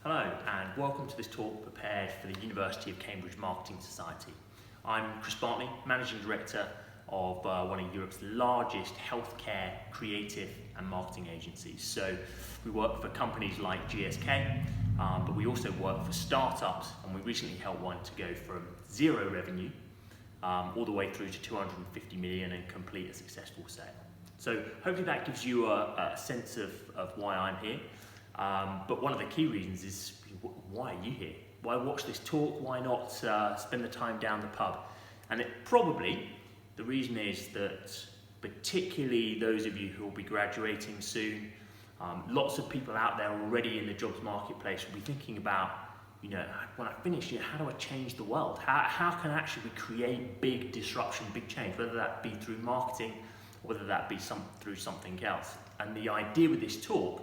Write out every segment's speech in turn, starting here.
Hello and welcome to this talk prepared for the University of Cambridge Marketing Society. I'm Chris Bartley, Managing Director of one of Europe's largest healthcare creative and marketing agencies. So we work for companies like GSK, but we also work for startups, and we recently helped one to go from zero revenue all the way through to 250 million and complete a successful sale. So hopefully that gives you a sense of why I'm here. But one of the key reasons is, why are you here? Why watch this talk? Why not spend the time down the pub? And the reason is that particularly those of you who will be graduating soon, lots of people out there already in the jobs marketplace will be thinking about, when I finish here, how do I change the world? How can actually we create big disruption, big change, whether that be through marketing or whether that be through something else. And the idea with this talk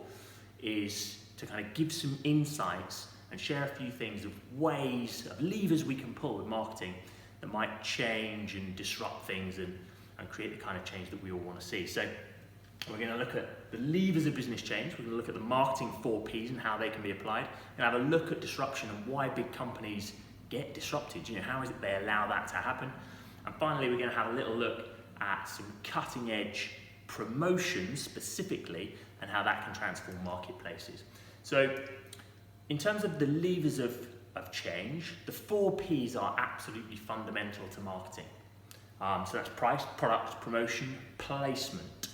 is to kind of give some insights and share a few things of ways, of levers we can pull with marketing that might change and disrupt things and create the kind of change that we all want to see. So we're going to look at the levers of business change. We're going to look at the marketing 4 Ps and how they can be applied, and have a look at disruption and why big companies get disrupted. How is it they allow that to happen? And finally, we're going to have a little look at some cutting edge promotion specifically and how that can transform marketplaces. So in terms of the levers of change, the 4 Ps are absolutely fundamental to marketing. So that's price, product, promotion, placement.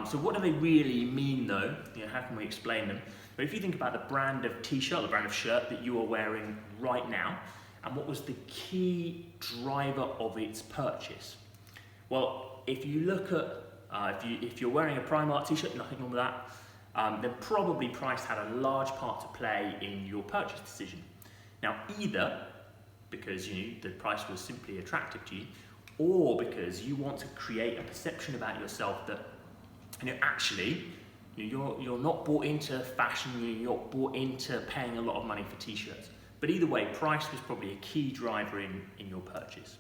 So what do they really mean though? How can we explain them? But if you think about the brand of t-shirt, the brand of shirt that you are wearing right now, and what was the key driver of its purchase? Well, if you look at if you're wearing a Primark t-shirt, nothing wrong with that, then probably price had a large part to play in your purchase decision. Now, either because the price was simply attractive to you, or because you want to create a perception about yourself that actually you're not bought into fashion, you're not bought into paying a lot of money for t-shirts. But either way, price was probably a key driver in your purchase.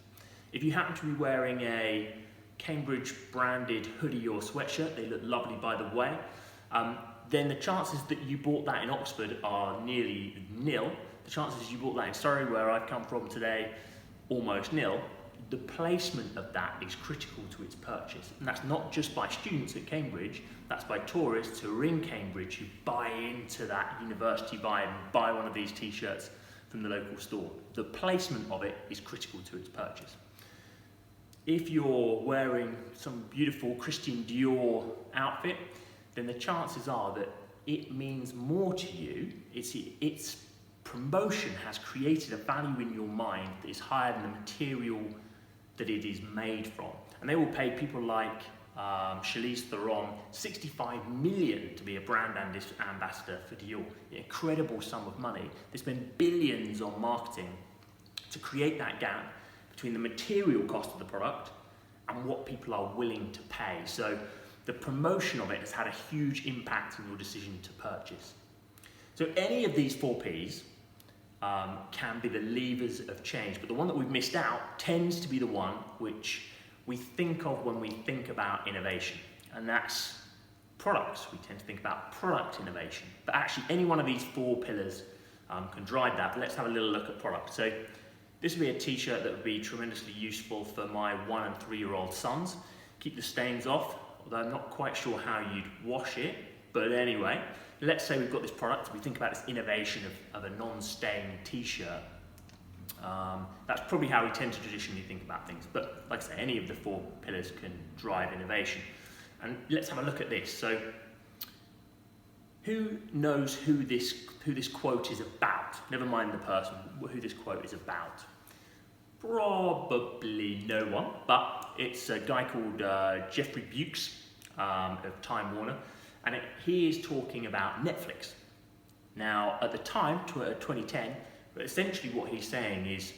If you happen to be wearing a Cambridge branded hoodie or sweatshirt, they look lovely by the way, then the chances that you bought that in Oxford are nearly nil. The chances you bought that in Surrey, where I've come from today, almost nil. The placement of that is critical to its purchase. And that's not just by students at Cambridge, that's by tourists who are in Cambridge who buy into that university vibe and buy one of these t-shirts from the local store. The placement of it is critical to its purchase. If you're wearing some beautiful Christian Dior outfit, then the chances are that it means more to you. Its promotion has created a value in your mind that is higher than the material that it is made from. And they will pay people like Charlize Theron 65 million to be a brand ambassador for Dior. An incredible sum of money. They spend billions on marketing to create that gap between the material cost of the product and what people are willing to pay. So the promotion of it has had a huge impact on your decision to purchase. So any of these 4 Ps can be the levers of change, but the one that we've missed out tends to be the one which we think of when we think about innovation, and that's products. We tend to think about product innovation, but actually any one of these 4 pillars can drive that. But let's have a little look at product. So this would be a t-shirt that would be tremendously useful for my 1- and 3-year-old sons. Keep the stains off, although I'm not quite sure how you'd wash it. But anyway, let's say we've got this product. We think about this innovation of a non-stain t-shirt. That's probably how we tend to traditionally think about things. But like I say, any of the 4 pillars can drive innovation. And let's have a look at this. So who knows who this quote is about? Never mind the person, who this quote is about. Probably no one, but it's a guy called Jeffrey Bukes of Time Warner, and he is talking about Netflix. Now, at the time, 2010, but essentially what he's saying is,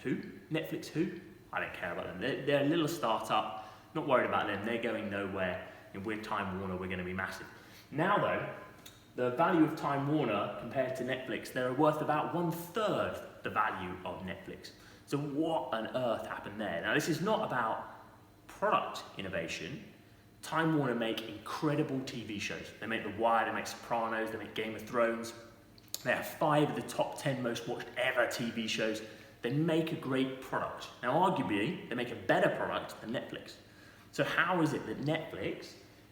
who? Netflix who? I don't care about them. They're a little startup, not worried about them, they're going nowhere, and we're Time Warner, we're going to be massive. Now though, the value of Time Warner compared to Netflix, they're worth about 1/3 the value of Netflix. So what on earth happened there? Now this is not about product innovation. Time Warner make incredible TV shows. They make The Wire, they make Sopranos, they make Game of Thrones. They have 5 of the top 10 most watched ever TV shows. They make a great product. Now, arguably, they make a better product than Netflix. So how is it that Netflix,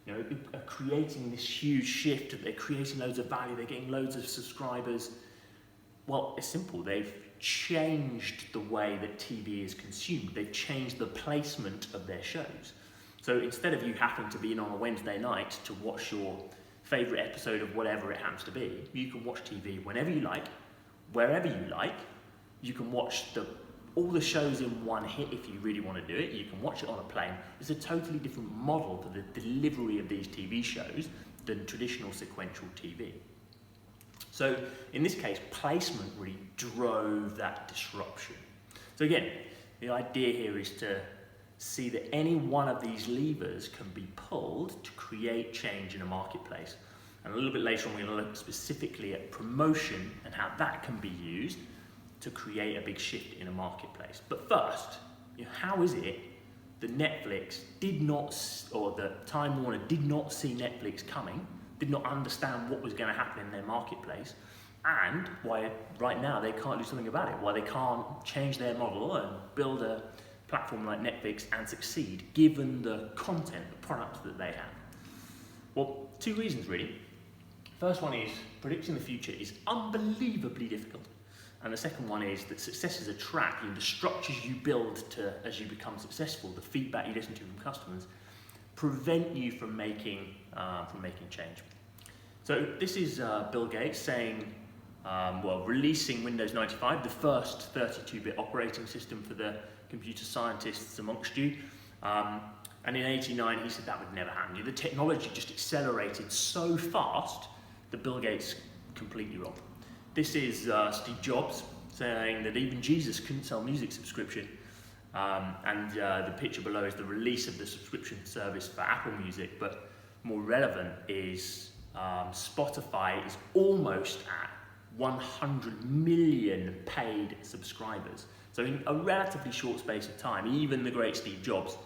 are creating this huge shift, that they're creating loads of value, they're getting loads of subscribers? Well, it's simple. They've changed the way that TV is consumed. They've changed the placement of their shows. So instead of you having to be in on a Wednesday night to watch your favourite episode of whatever it happens to be, you can watch TV whenever you like, wherever you like. You can watch all the shows in one hit if you really want to do it. You can watch it on a plane. It's a totally different model for the delivery of these TV shows than traditional sequential TV. So in this case, placement really drove that disruption. So again, the idea here is to see that any one of these levers can be pulled to create change in a marketplace. And a little bit later on, we're going to look specifically at promotion and how that can be used to create a big shift in a marketplace. But first, how is it that Netflix did not, or that Time Warner did not see Netflix coming, did not understand what was going to happen in their marketplace, and why right now they can't do something about it, why they can't change their model and build a platform like Netflix and succeed, given the content, the product that they have? Well, 2 reasons really. First one is predicting the future is unbelievably difficult. And the second one is that success is a trap. The structures you build as you become successful, the feedback you listen to from customers, prevent you from making change. So this is Bill Gates saying, releasing Windows 95, the first 32-bit operating system for the computer scientists amongst you. And in '89, he said that would never happen. The technology just accelerated so fast that Bill Gates completely wrong. This is Steve Jobs saying that even Jesus couldn't sell music subscription. And the picture below is the release of the subscription service for Apple Music. But more relevant is Spotify is almost at 100 million paid subscribers. So in a relatively short space of time, even the great Steve Jobs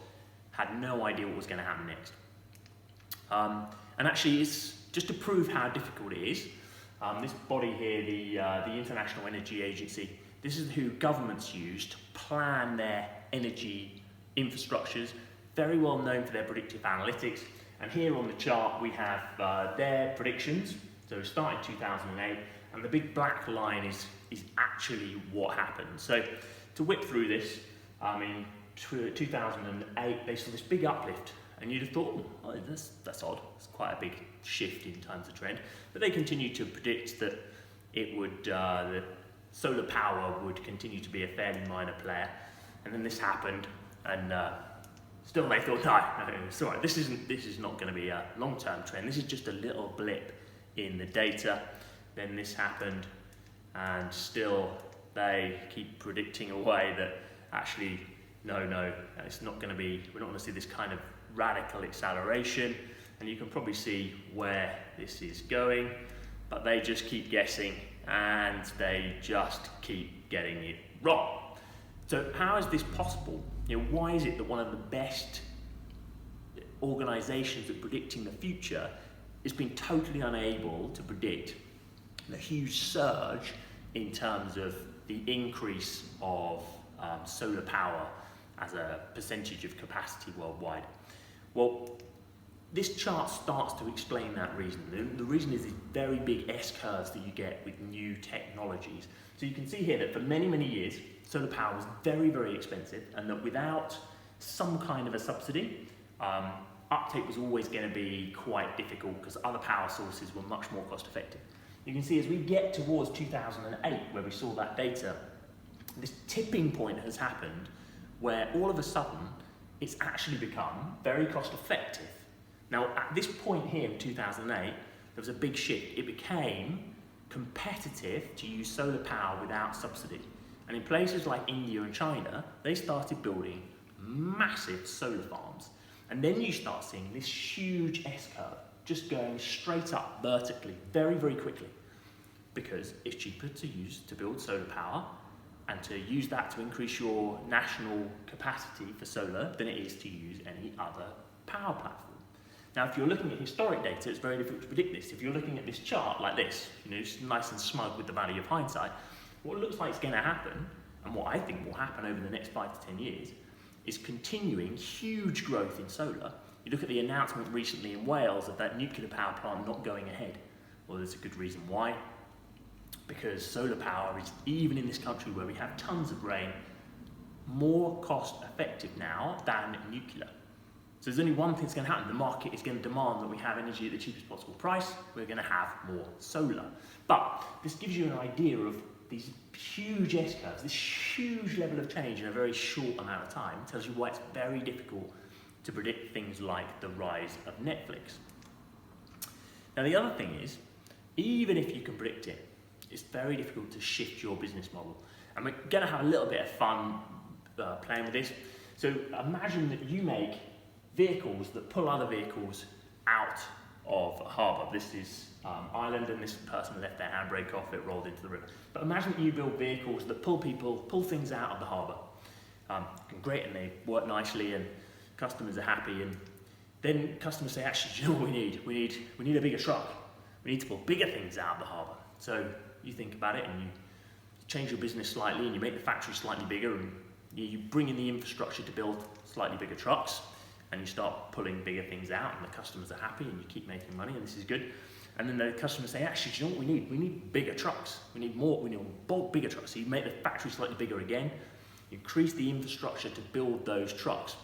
had no idea what was going to happen next. And actually, it's just to prove how difficult it is. This body here, the International Energy Agency, this is who governments use to plan their energy infrastructures, very well known for their predictive analytics. And here on the chart we have their predictions. So it started in 2008, and the big black line is actually what happened. So to whip through this, in 2008 they saw this big uplift, and you'd have thought, oh, that's odd, it's quite a big shift in terms of trend. But they continued to predict that it would, that solar power would continue to be a fairly minor player. And then this happened, and still they thought, no, it's all right. This is not going to be a long-term trend. This is just a little blip in the data. Then this happened, and still they keep predicting away that actually, no, it's not going to be. We're not going to see this kind of radical acceleration. And you can probably see where this is going, but they just keep guessing, and they just keep getting it wrong. So how is this possible? Why is it that one of the best organisations at predicting the future has been totally unable to predict the huge surge in terms of the increase of solar power as a percentage of capacity worldwide? Well, this chart starts to explain that reason. The reason is these very big S-curves that you get with new technologies. So you can see here that for many, many years, solar power was very, very expensive, and that without some kind of a subsidy, uptake was always going to be quite difficult because other power sources were much more cost effective. You can see as we get towards 2008, where we saw that data, this tipping point has happened where all of a sudden it's actually become very cost effective. Now, at this point here in 2008, there was a big shift. It became competitive to use solar power without subsidy. And in places like India and China, they started building massive solar farms. And then you start seeing this huge S-curve just going straight up vertically, very, very quickly, because it's cheaper to build solar power and to use that to increase your national capacity for solar than it is to use any other power platform. Now, if you're looking at historic data, it's very difficult to predict this. If you're looking at this chart like this, it's nice and smug with the value of hindsight, what it looks like is going to happen, and what I think will happen over the next 5 to 10 years, is continuing huge growth in solar. You look at the announcement recently in Wales of that nuclear power plant not going ahead. Well, there's a good reason why. Because solar power is, even in this country where we have tons of rain, more cost effective now than nuclear. So there's only one thing that's going to happen. The market is going to demand that we have energy at the cheapest possible price. We're going to have more solar. But this gives you an idea of these huge S-curves, this huge level of change in a very short amount of time. It tells you why it's very difficult to predict things like the rise of Netflix. Now, the other thing is, even if you can predict it, it's very difficult to shift your business model. And we're going to have a little bit of fun playing with this. So imagine that you make vehicles that pull other vehicles out of a harbour. This is Ireland, and this person left their handbrake off, it rolled into the river. But imagine that you build vehicles that pull things out of the harbour. Great, and they work nicely, and customers are happy. And then customers say, actually, do you know what we need? We need a bigger truck. We need to pull bigger things out of the harbour. So you think about it, and you change your business slightly, and you make the factory slightly bigger, and you bring in the infrastructure to build slightly bigger trucks, and you start pulling bigger things out, and the customers are happy, and you keep making money, and this is good. And then the customers say, actually, do you know what we need? We need bigger trucks. We need bigger trucks. So you make the factory slightly bigger again, you increase the infrastructure to build those trucks.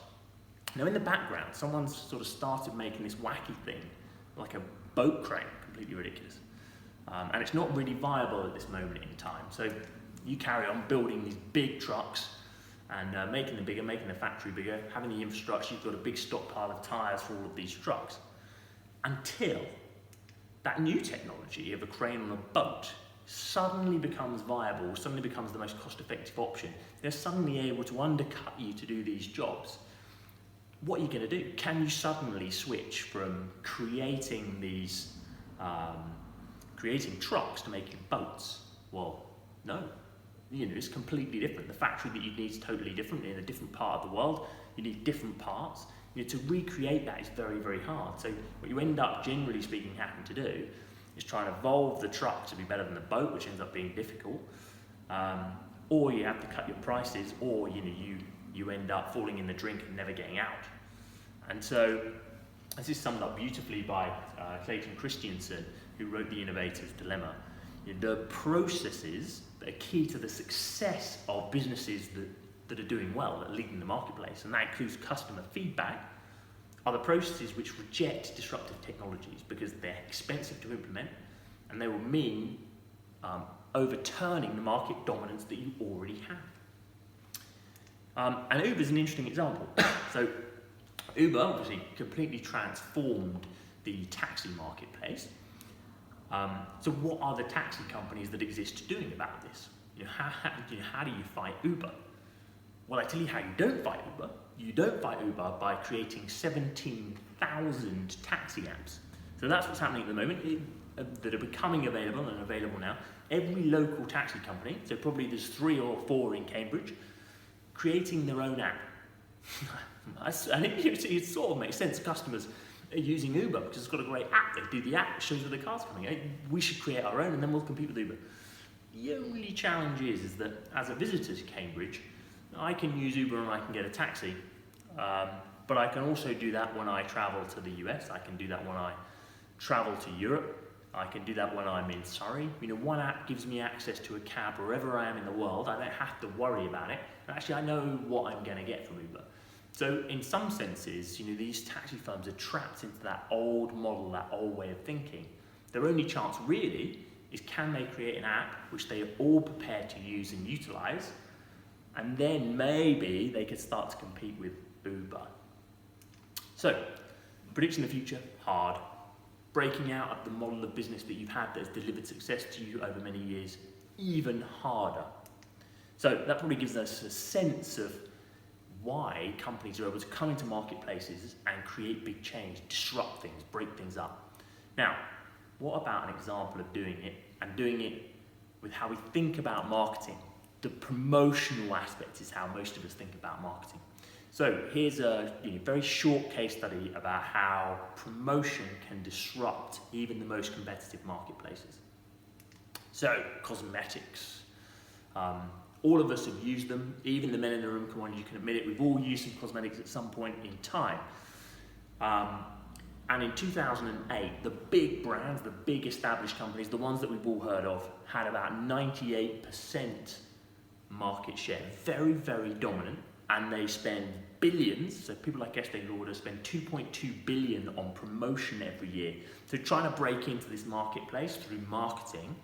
Now, in the background, someone's sort of started making this wacky thing, like a boat crane, completely ridiculous. And it's not really viable at this moment in time. So you carry on building these big trucks and making them bigger, making the factory bigger, having the infrastructure. You've got a big stockpile of tyres for all of these trucks. Until that new technology of a crane on a boat suddenly becomes viable, suddenly becomes the most cost-effective option. They're suddenly able to undercut you to do these jobs. What are you going to do? Can you suddenly switch from creating these creating trucks to making boats? Well, no. It's completely different. The factory that you need is totally different in a different part of the world. You need different parts. To recreate that is very, very hard. So what you end up, generally speaking, having to do is try and evolve the truck to be better than the boat, which ends up being difficult. Or you have to cut your prices, or you end up falling in the drink and never getting out. And so this is summed up beautifully by Clayton Christensen, who wrote The Innovator's Dilemma. The processes that are key to the success of businesses that are doing well, that are leading the marketplace, and that includes customer feedback, are the processes which reject disruptive technologies because they're expensive to implement, and they will mean overturning the market dominance that you already have. And Uber is an interesting example. So Uber obviously completely transformed the taxi marketplace. So what are the taxi companies that exist doing about this? How do you fight Uber? Well, I tell you how you don't fight Uber. You don't fight Uber by creating 17,000 taxi apps. So that's what's happening at the moment, that are becoming available and available now. Every local taxi company, so probably there's 3 or 4 in Cambridge, creating their own app. And it sort of makes sense. Customers are using Uber because it's got a great app. They do the app, it shows where the car's coming. We should create our own, and then we'll compete with Uber. The only challenge is that as a visitor to Cambridge, I can use Uber and I can get a taxi, but I can also do that when I travel to the US. I can do that when I travel to Europe. I can do that when I'm in Surrey. One app gives me access to a cab wherever I am in the world. I don't have to worry about it. And actually, I know what I'm going to get from Uber. So in some senses, these taxi firms are trapped into that old model, that old way of thinking. Their only chance really is, can they create an app which they are all prepared to use and utilize, and then maybe they could start to compete with Uber. So, predicting the future, hard. Breaking out of the model of business that you've had that has delivered success to you over many years, even harder. So that probably gives us a sense of why companies are able to come into marketplaces and create big change, disrupt things, break things up. Now, what about an example of doing it, and doing it with how we think about marketing? The promotional aspect is how most of us think about marketing. So here's a very short case study about how promotion can disrupt even the most competitive marketplaces. So cosmetics. All of us have used them, even the men in the room, come on, you can admit it, we've all used some cosmetics at some point in time. And in 2008, the big brands, the big established companies, the ones that we've all heard of, had about 98% market share, very, very dominant, and they spend billions, so people like Estee Lauder spend 2.2 billion on promotion every year. So trying to break into this marketplace through marketing,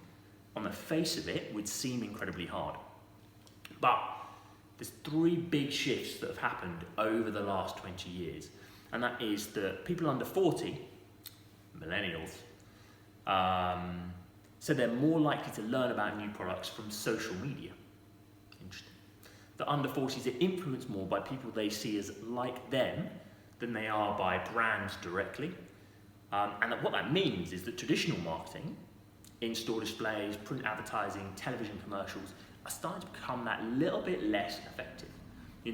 on the face of it, would seem incredibly hard. But there's three big shifts that have happened over the last 20 years. And that is that people under 40, millennials, so they're more likely to learn about new products from social media. Interesting. The under 40s are influenced more by people they see as like them than they are by brands directly. And what that means is that traditional marketing, in-store displays, print advertising, television commercials, are starting to become that little bit less effective.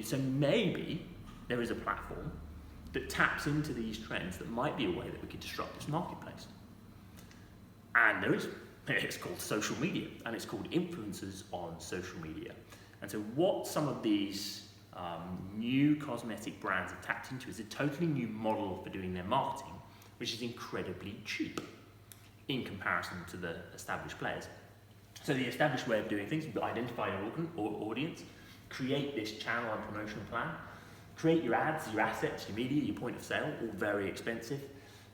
So maybe there is a platform that taps into these trends that might be a way that we could disrupt this marketplace. And there is. It's called social media, and it's called influencers on social media. And so what some of these new cosmetic brands have tapped into is a totally new model for doing their marketing, which is incredibly cheap in comparison to the established players. So the established way of doing things is to identify your audience, create this channel and promotional plan, create your ads, your assets, your media, your point of sale, all very expensive.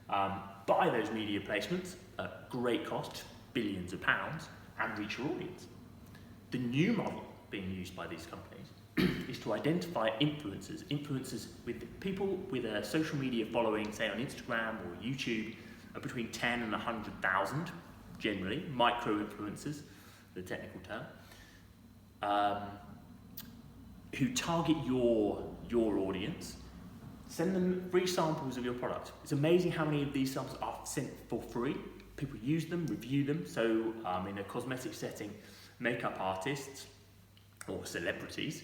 Buy those media placements at great cost, billions of pounds, and reach your audience. The new model being used by these companies is to identify influencers with people with a social media following, say on Instagram or YouTube, of between 10 and 100,000, generally, micro-influencers, the technical term, who target your audience. Send them free samples of your product. It's amazing how many of these samples are sent for free. People use them, review them. So in a cosmetic setting, makeup artists or celebrities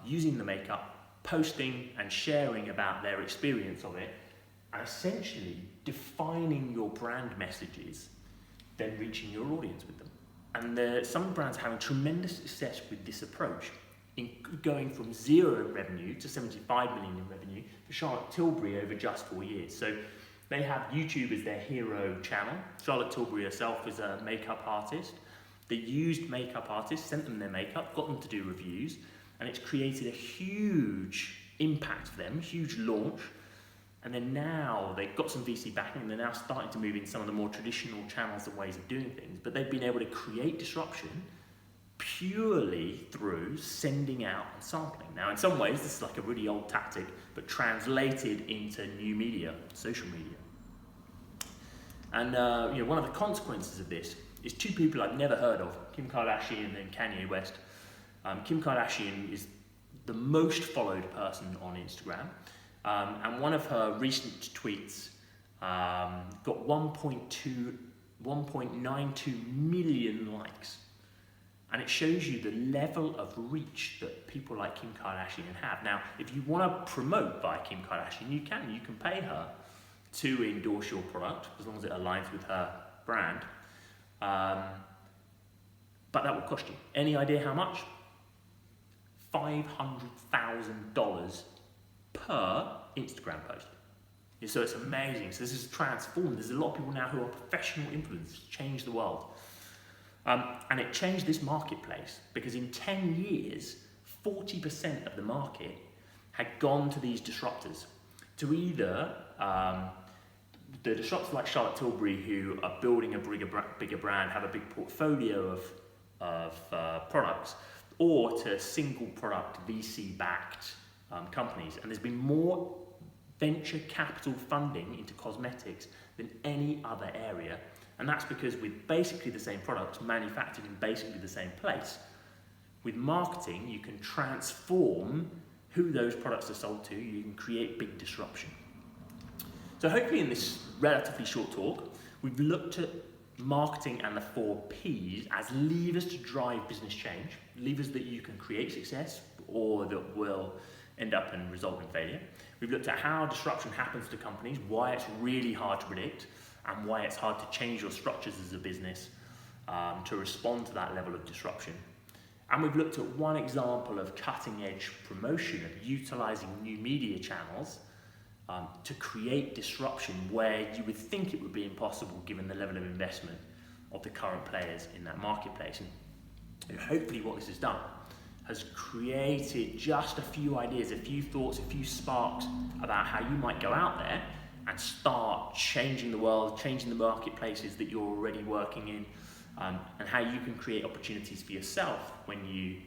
using the makeup, posting and sharing about their experience of it, and essentially defining your brand messages, then reaching your audience with them. And some brands are having tremendous success with this approach, in going from 0 revenue to 75 million in revenue for Charlotte Tilbury over just 4 years. So they have YouTube as their hero channel. Charlotte Tilbury herself is a makeup artist. They used makeup artists, sent them their makeup, got them to do reviews, and it's created a huge impact for them, huge launch. And then now they've got some VC backing, and they're now starting to move in some of the more traditional channels and ways of doing things. But they've been able to create disruption purely through sending out and sampling. Now, in some ways, this is like a really old tactic, but translated into new media, social media. And one of the consequences of this is two people I've never heard of, Kim Kardashian and Kanye West. Kim Kardashian is the most followed person on Instagram. And one of her recent tweets got 1.92 million likes. And it shows you the level of reach that people like Kim Kardashian have. Now, if you want to promote via Kim Kardashian, you can. You can pay her to endorse your product, as long as it aligns with her brand. But that will cost you. Any idea how much? $500,000 per Instagram post. So it's amazing. So this is transformed. There's a lot of people now who are professional influencers, change the world. And it changed this marketplace because in 10 years, 40% of the market had gone to these disruptors. To either the disruptors like Charlotte Tilbury, who are building a bigger brand, have a big portfolio of products, or to single product VC-backed companies. And there's been more venture capital funding into cosmetics than any other area. And that's because with basically the same products manufactured in basically the same place, with marketing, you can transform who those products are sold to. You can create big disruption. So hopefully in this relatively short talk, we've looked at marketing and the 4 Ps as levers to drive business change, levers that you can create success or that will end up and result in failure. We've looked at how disruption happens to companies, why it's really hard to predict, and why it's hard to change your structures as a business to respond to that level of disruption. And we've looked at one example of cutting-edge promotion, of utilising new media channels to create disruption where you would think it would be impossible given the level of investment of the current players in that marketplace. And hopefully what this has done has created just a few ideas, a few thoughts, a few sparks about how you might go out there and start changing the world, changing the marketplaces that you're already working in, and how you can create opportunities for yourself when you